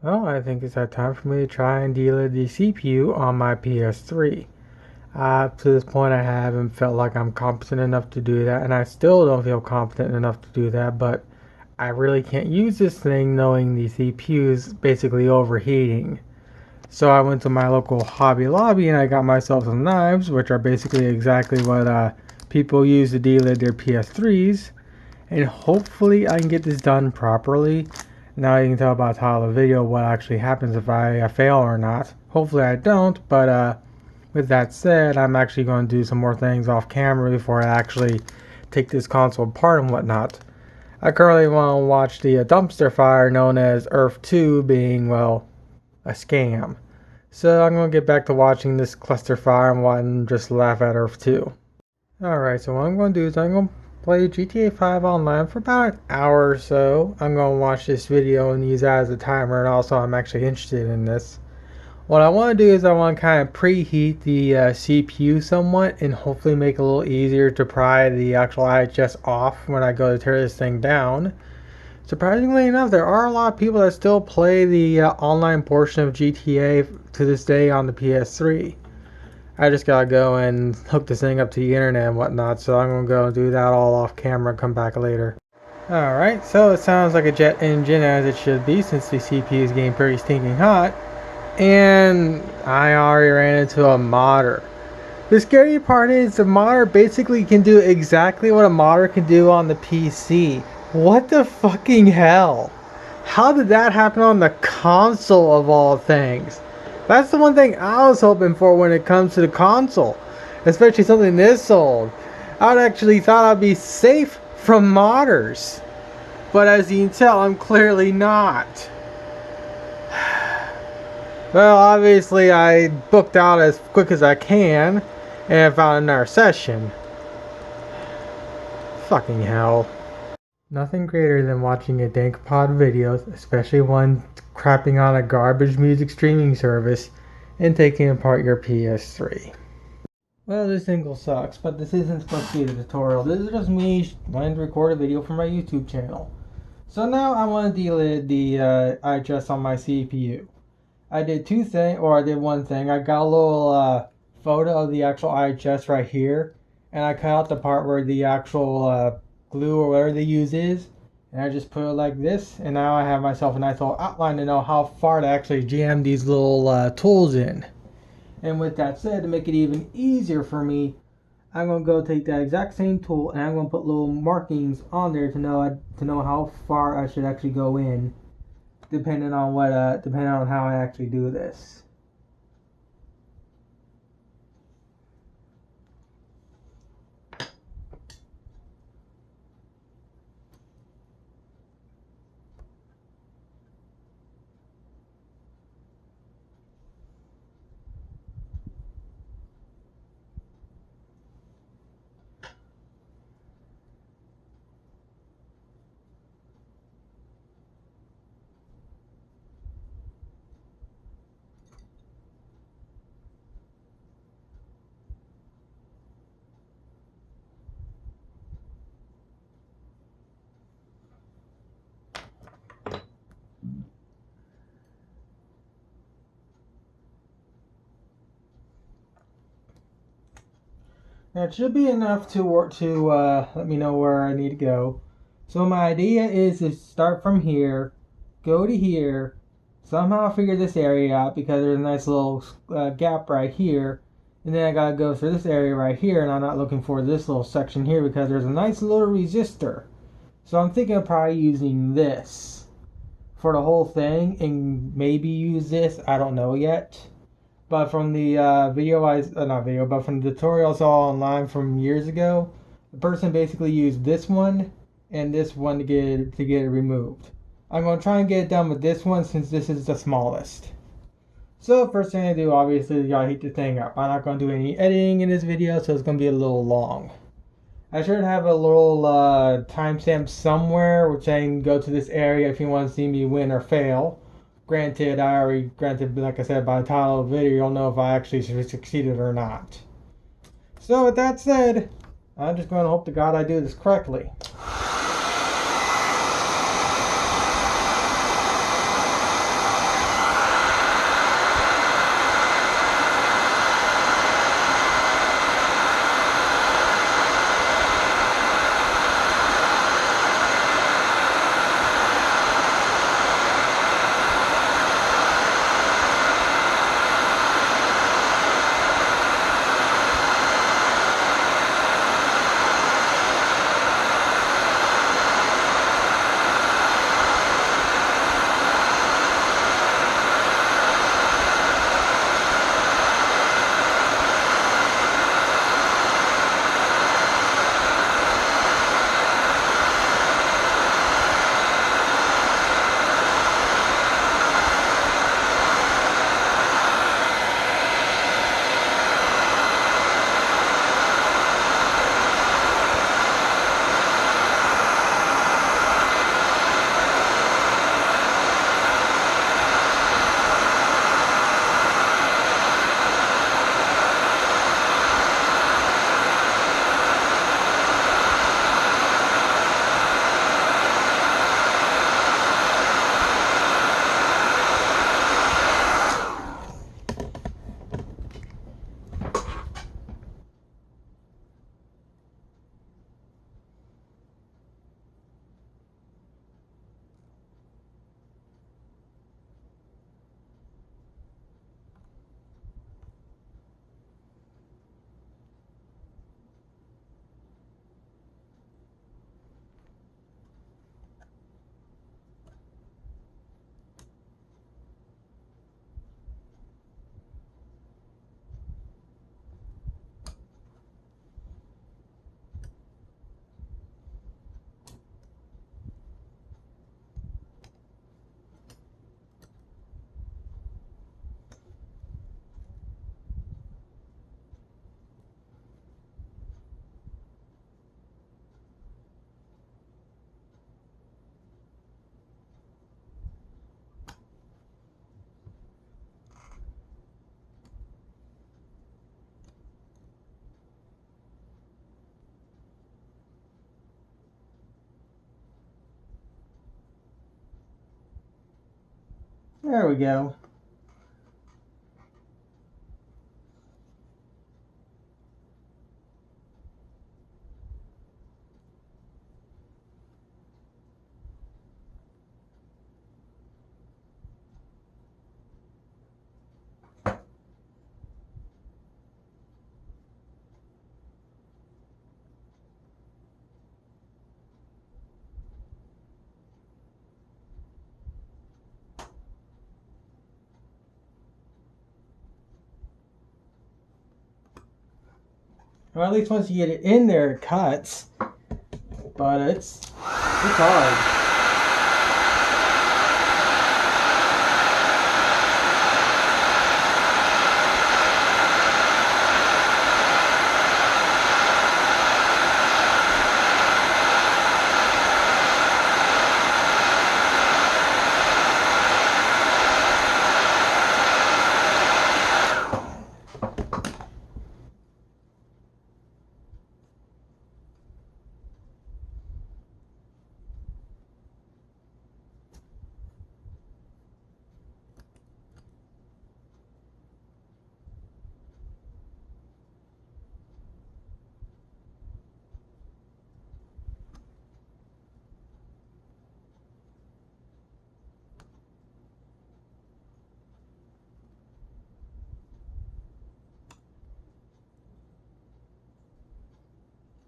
Well, I think it's that time for me to try and delid the CPU on my PS3. To this point, I haven't felt like I'm competent enough to do that, and I still don't feel competent enough to do that, but I really can't use this thing knowing the CPU is basically overheating. So I went to my local Hobby Lobby and I got myself some knives, which are basically exactly what people use to delid their PS3's, and hopefully I can get this done properly. Now you can tell by the title of the video what actually happens if I fail or not. Hopefully I don't, but with that said, I'm actually going to do some more things off camera before I actually take this console apart and whatnot. I currently want to watch the dumpster fire known as Earth 2 being, well, a scam. So I'm going to get back to watching this cluster fire and just laugh at Earth 2. Alright, so what I'm going to do is I'm going to play GTA 5 online for about an hour or so. I'm going to watch this video and use that as a timer, and also I'm actually interested in this. What I want to do is I want to kind of preheat the CPU somewhat and hopefully make it a little easier to pry the actual IHS off when I go to tear this thing down. Surprisingly enough, there are a lot of people that still play the online portion of GTA to this day on the PS3. I just gotta go and hook this thing up to the internet and whatnot, so I'm gonna go and do that all off camera and come back later. Alright, so it sounds like a jet engine as it should be since the CPU is getting pretty stinking hot. And I already ran into a modder. The scary part is the modder basically can do exactly what a modder can do on the PC. What the fucking hell? How did that happen on the console of all things? That's the one thing I was hoping for when it comes to the console. Especially something this old. I'd actually thought I'd be safe from modders. But as you can tell, I'm clearly not. Well, obviously I booked out as quick as I can and found another session. Fucking hell. Nothing greater than watching a dank pod videos, especially one crapping on a garbage music streaming service, and taking apart your PS3. Well, this single sucks, but this isn't supposed to be the tutorial. This is just me wanting to record a video for my YouTube channel. So now I want to delid the IHS on my CPU. I did one thing. I got a little photo of the actual IHS right here, and I cut out the part where the actual glue or whatever they use is, and I just put it like this, and now I have myself a nice little outline to know how far to actually jam these little tools in. And with that said, to make it even easier for me, I'm going to go take that exact same tool and I'm going to put little markings on there to know how far I should actually go in, depending on how I actually do this. Now it should be enough to let me know where I need to go. So my idea is to start from here, go to here, somehow figure this area out because there's a nice little gap right here, and then I gotta go through this area right here, and I'm not looking for this little section here because there's a nice little resistor. So I'm thinking of probably using this for the whole thing, and maybe use this. I don't know yet. But from the from the tutorial I saw online from years ago, the person basically used this one and this one to get it removed. I'm going to try and get it done with this one since this is the smallest. So first thing I do, obviously, you gotta heat the thing up. I'm not going to do any editing in this video, so it's going to be a little long. I should have a little timestamp somewhere, which I can go to this area if you want to see me win or fail. Granted, like I said, by the title of the video, you'll know if I actually succeeded or not. So with that said, I'm just going to hope to God I do this correctly. This, There we go. Or at least once you get it in there, it cuts. But it's hard.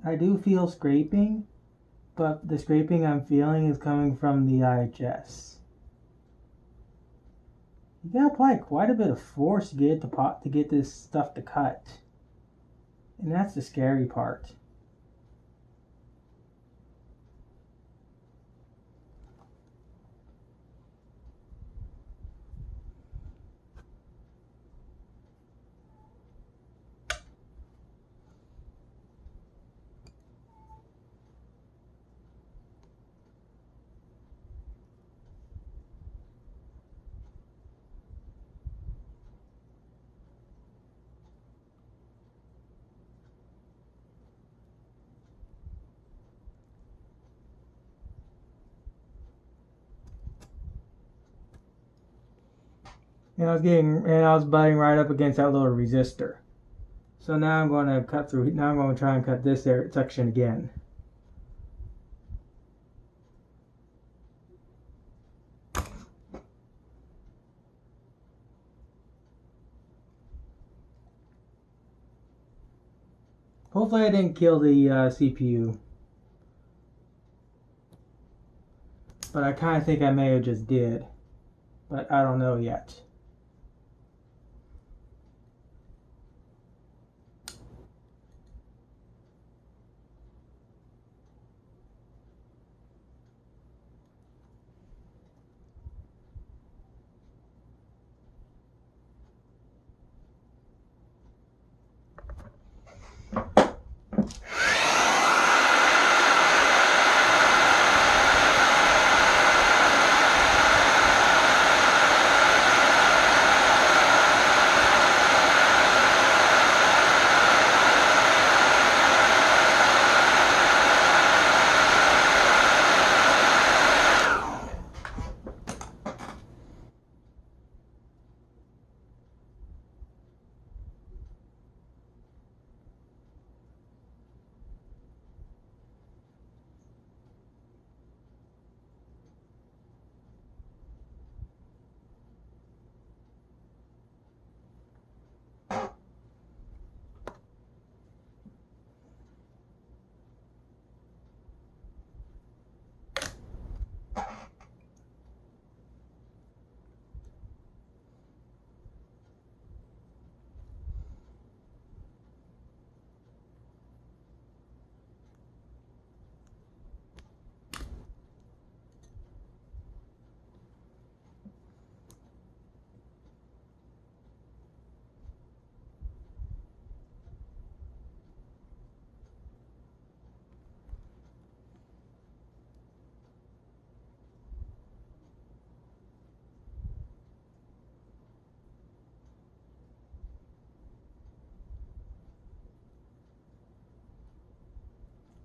I do feel scraping, but the scraping I'm feeling is coming from the IHS. You gotta apply quite a bit of force to get it to get this stuff to cut, and that's the scary part. And I was butting right up against that little resistor. So now I'm going to cut through. Now I'm going to try and cut this section again. Hopefully I didn't kill the CPU. But I kind of think I may have just did. But I don't know yet.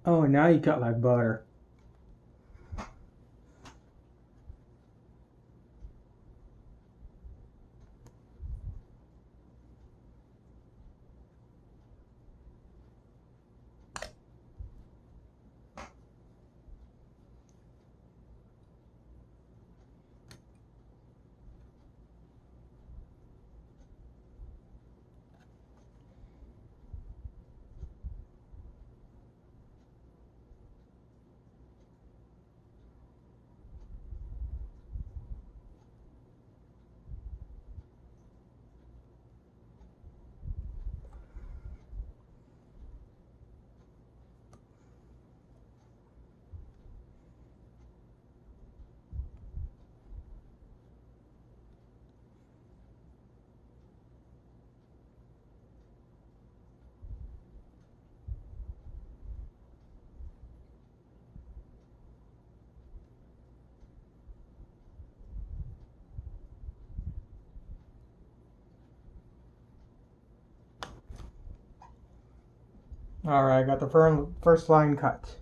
Oh, now you cut like butter. Alright, I got the first line cut.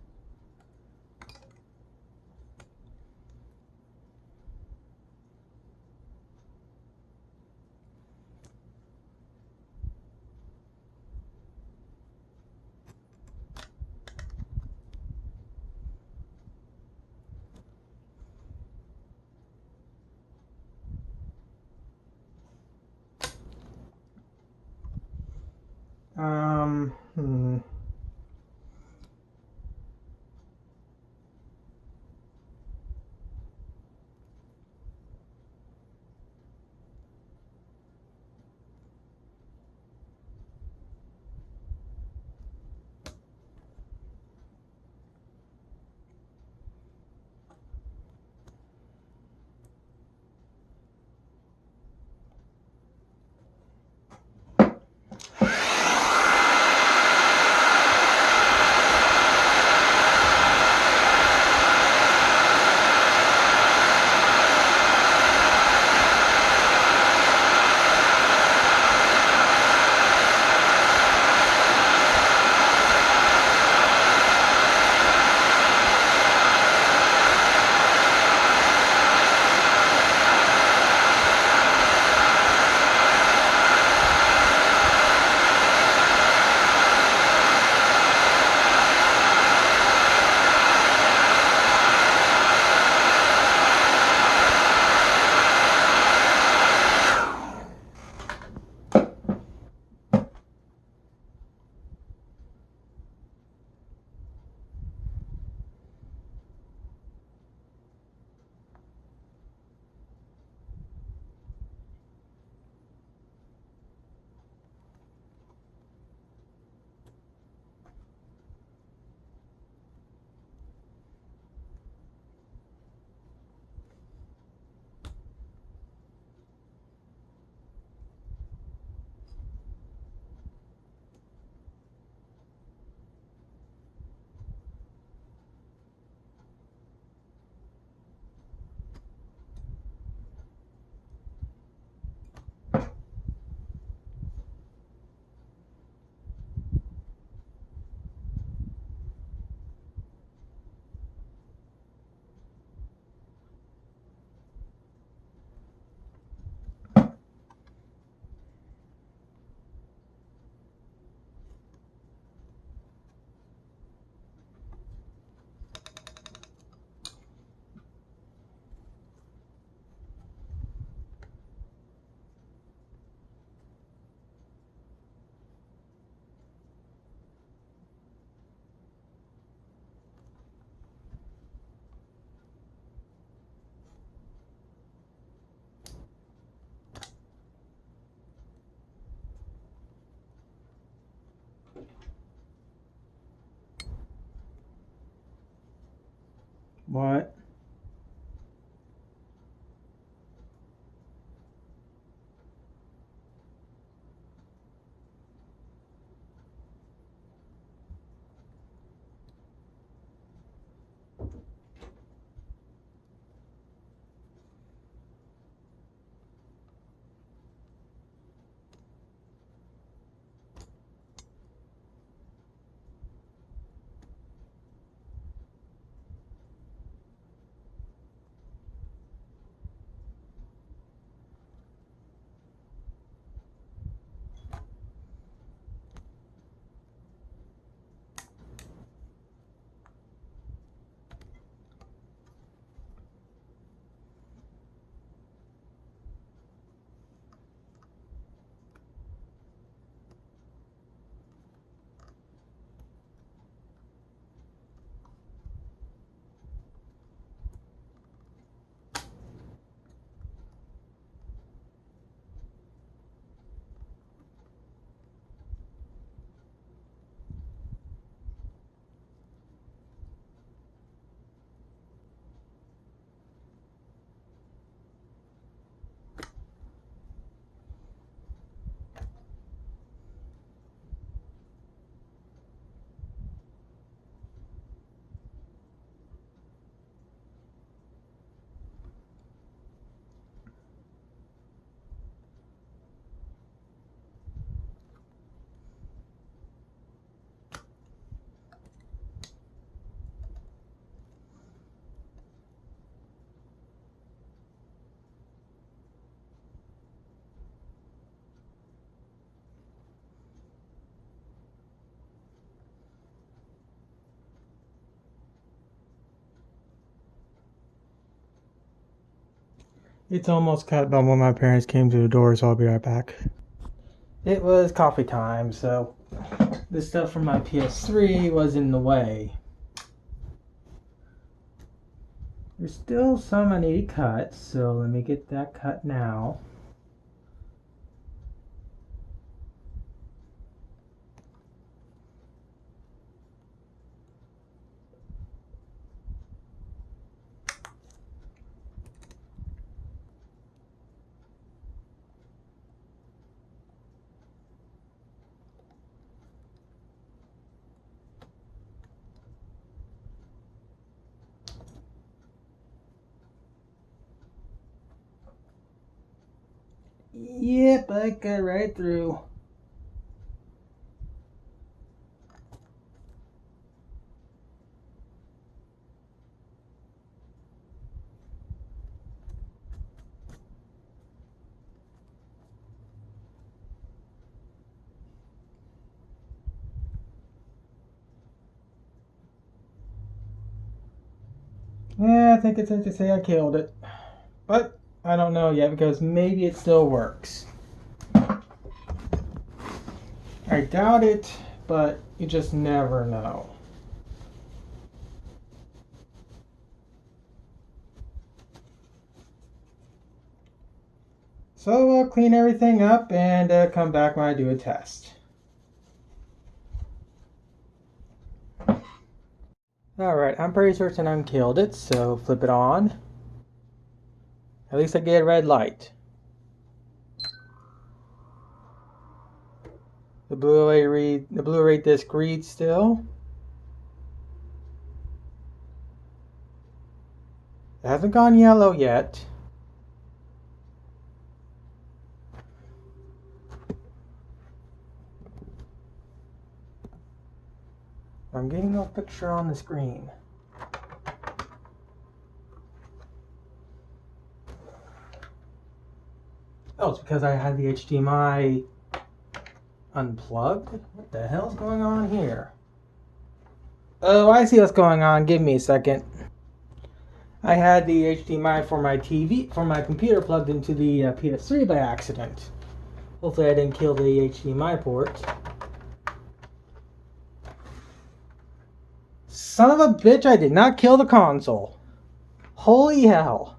Um, hmm. What? It's almost cut by when my parents came to the door, so I'll be right back. It was coffee time, so the stuff from my PS3 was in the way. There's still some I need to cut, so let me get that cut now. Yep, I got right through. Yeah, I think it's safe to say I killed it. But I don't know yet because maybe it still works. I doubt it, but you just never know. So I'll clean everything up and come back when I do a test. Alright, I'm pretty certain I killed it, so flip it on. At least I get a red light. The Blu-ray disc reads still. It hasn't gone yellow yet. I'm getting no picture on the screen. Oh, it's because I had the HDMI unplugged? What the hell's going on here? Oh, I see what's going on. Give me a second. I had the HDMI for my TV, for my computer plugged into the PS3 by accident. Hopefully I didn't kill the HDMI port. Son of a bitch, I did not kill the console. Holy hell.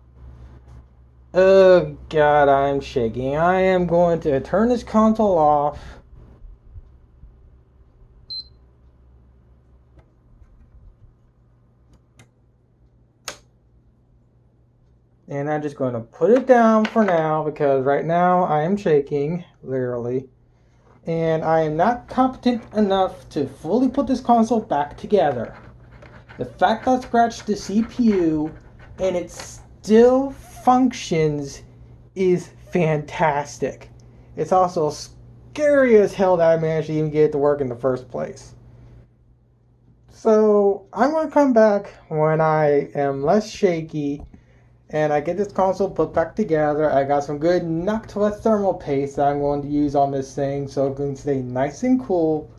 Oh god, I'm shaking. I am going to turn this console off. And I'm just going to put it down for now because right now I am shaking, literally. And I am not competent enough to fully put this console back together. The fact I scratched the CPU and it still functions is fantastic. It's also scary as hell that I managed to even get it to work in the first place. So I'm going to come back when I am less shaky and I get this console put back together. I got some good knock-to-wet thermal paste that I'm going to use on this thing so it can stay nice and cool.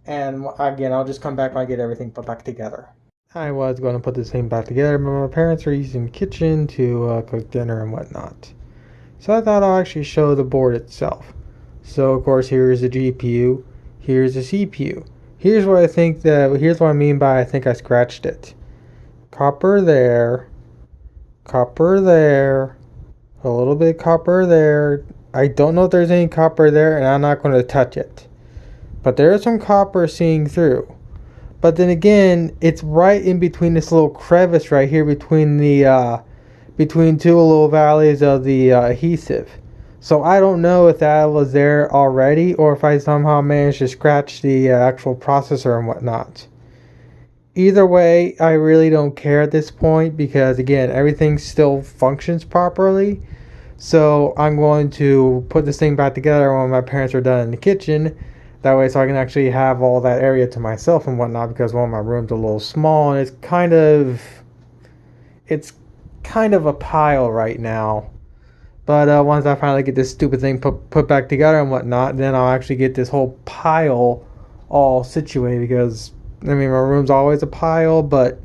And again, I'll just come back when I get everything put back together. I was going to put this thing back together, but my parents are using the kitchen to cook dinner and whatnot. So I thought I'll actually show the board itself. So of course here's the GPU, here's the CPU. Here's what I mean by I think I scratched it. Copper there, a little bit of copper there. I don't know if there's any copper there and I'm not going to touch it. But there is some copper seeing through. But then again, it's right in between this little crevice right here between the between two little valleys of the adhesive. So I don't know if that was there already or if I somehow managed to scratch the actual processor and whatnot. Either way, I really don't care at this point because again, everything still functions properly. So I'm going to put this thing back together when my parents are done in the kitchen. That way so I can actually have all that area to myself and whatnot because one of my rooms a little small and it's kind of a pile right now. But once I finally get this stupid thing put back together and whatnot, then I'll actually get this whole pile all situated because, I mean, my room's always a pile, but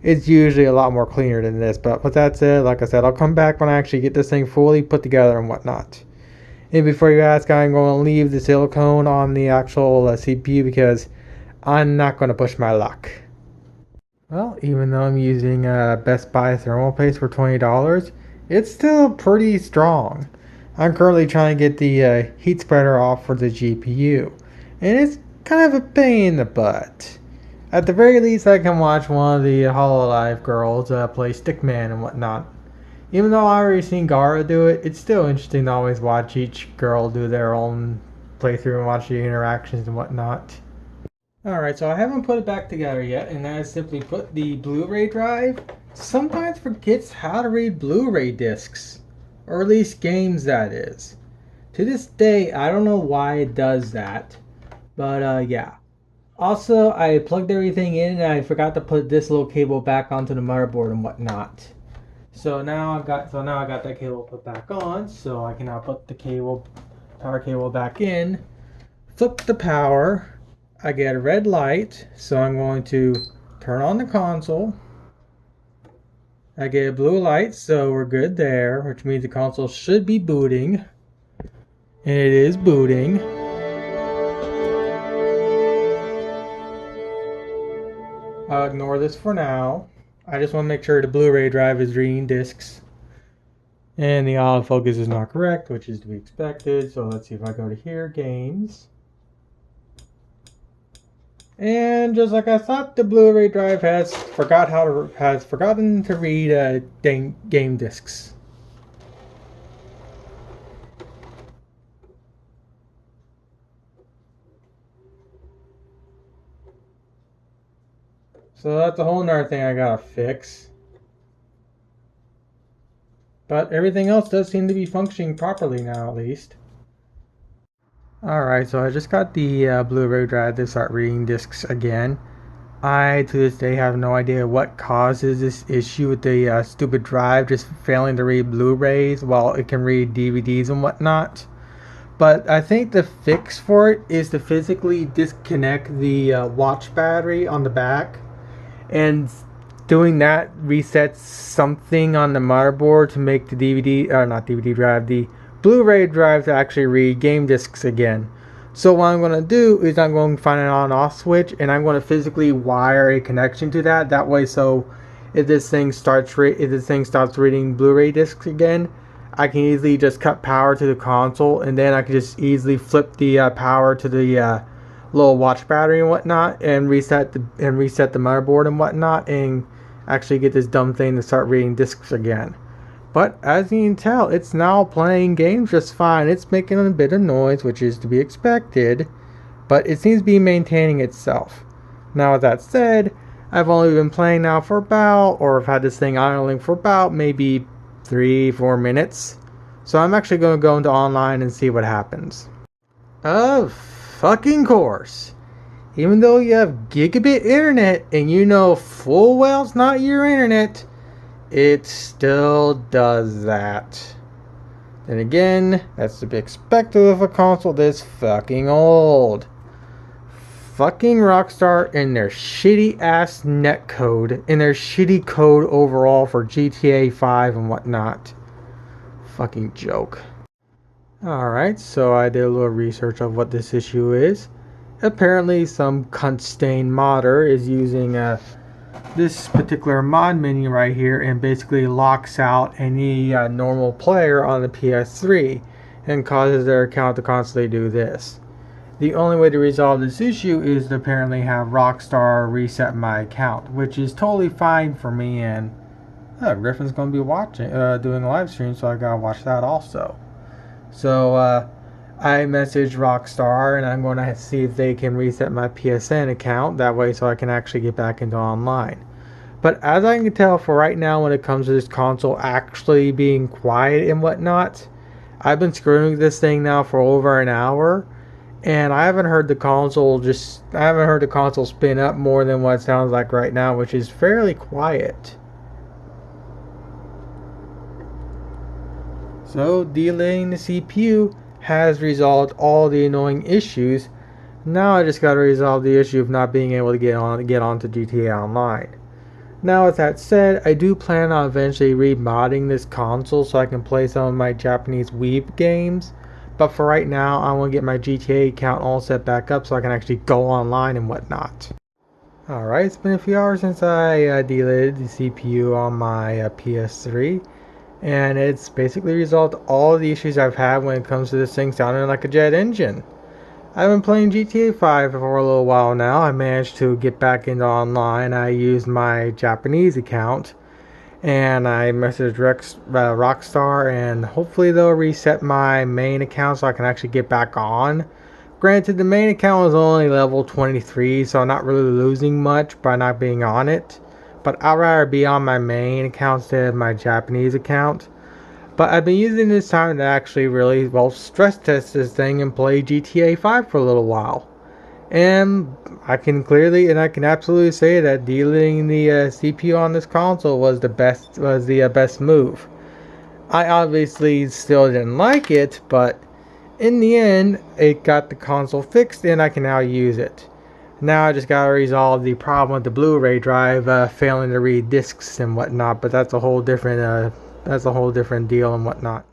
it's usually a lot more cleaner than this. But with that said, like I said, I'll come back when I actually get this thing fully put together and whatnot. And before you ask, I'm going to leave the silicone on the actual CPU because I'm not going to push my luck. Well, even though I'm using Best Buy thermal paste for $20, it's still pretty strong. I'm currently trying to get the heat spreader off for the GPU, and it's kind of a pain in the butt. At the very least, I can watch one of the Hololive girls play Stickman and whatnot. Even though I already seen Gara do it, it's still interesting to always watch each girl do their own playthrough and watch the interactions and whatnot. Alright, so I haven't put it back together yet, and I simply put the Blu-ray drive. Sometimes forgets how to read Blu-ray discs, or at least games, that is. To this day, I don't know why it does that, but yeah. Also, I plugged everything in and I forgot to put this little cable back onto the motherboard and whatnot. So now I got that cable put back on, so I can now put the power cable back in, flip the power. I get a red light, so I'm going to turn on the console. I get a blue light, so we're good there, which means the console should be booting. And it is booting. I'll ignore this for now. I just want to make sure the Blu-ray drive is reading discs. And the autofocus is not correct, which is to be expected. So let's see if I go to here, games. And just like I thought, the Blu-ray drive has forgotten to read game discs. So that's a whole nother thing I gotta fix. But everything else does seem to be functioning properly now, at least. Alright, so I just got the Blu-ray drive to start reading discs again. I, to this day, have no idea what causes this issue with the stupid drive just failing to read Blu-rays while it can read DVDs and whatnot. But I think the fix for it is to physically disconnect the watch battery on the back. And doing that resets something on the motherboard to make the the Blu-ray drive to actually read game discs again. So what I'm going to do is I'm going to find an on-off switch, and I'm going to physically wire a connection to that. That way, so if this thing stops reading Blu-ray discs again, I can easily just cut power to the console, and then I can just easily flip the power to the little watch battery and whatnot, and reset the motherboard and whatnot, and actually get this dumb thing to start reading discs again. But as you can tell, it's now playing games just fine. It's making a bit of noise, which is to be expected, but it seems to be maintaining itself. Now with that said, I've only been playing now for I've had this thing idling for about maybe 3-4 minutes. So I'm actually going to go into online and see what happens. Of fucking course. Even though you have gigabit internet and you know full well it's not your internet, it still does that. Then again, that's to be expected of a console this fucking old. Fucking Rockstar and their shitty ass netcode and their shitty code overall for GTA 5 and whatnot. Fucking joke. Alright, so I did a little research of what this issue is. Apparently some cunt stain modder is using this particular mod menu right here and basically locks out any normal player on the PS3 and causes their account to constantly do this. The only way to resolve this issue is to apparently have Rockstar reset my account, which is totally fine for me, and Griffin's going to be watching, doing a live stream, so I gotta watch that also. So I messaged Rockstar and I'm going to see if they can reset my PSN account, that way so I can actually get back into online. But as I can tell for right now, when it comes to this console actually being quiet and whatnot, I've been screwing with this thing now for over an hour, and I haven't heard the console spin up more than what it sounds like right now, which is fairly quiet. So delaying the CPU has resolved all the annoying issues. Now I just got to resolve the issue of not being able to get onto GTA Online. Now with that said, I do plan on eventually remodding this console so I can play some of my Japanese weeb games. But for right now, I want to get my GTA account all set back up so I can actually go online and whatnot. Alright, it's been a few hours since I deleted the CPU on my PS3. And it's basically resolved all the issues I've had when it comes to this thing sounding like a jet engine. I've been playing GTA 5 for a little while now. I managed to get back into online. I used my Japanese account and I messaged Rockstar, and hopefully they'll reset my main account so I can actually get back on. Granted, the main account was only level 23, so I'm not really losing much by not being on it. But I'd rather be on my main account instead of my Japanese account. But I've been using this time to actually really, well, stress test this thing and play GTA 5 for a little while. And I can absolutely say that dealing the CPU on this console was the best move. I obviously still didn't like it, but in the end, it got the console fixed and I can now use it. Now I just gotta resolve the problem with the Blu-ray drive failing to read discs and whatnot, but that's a whole different deal and whatnot.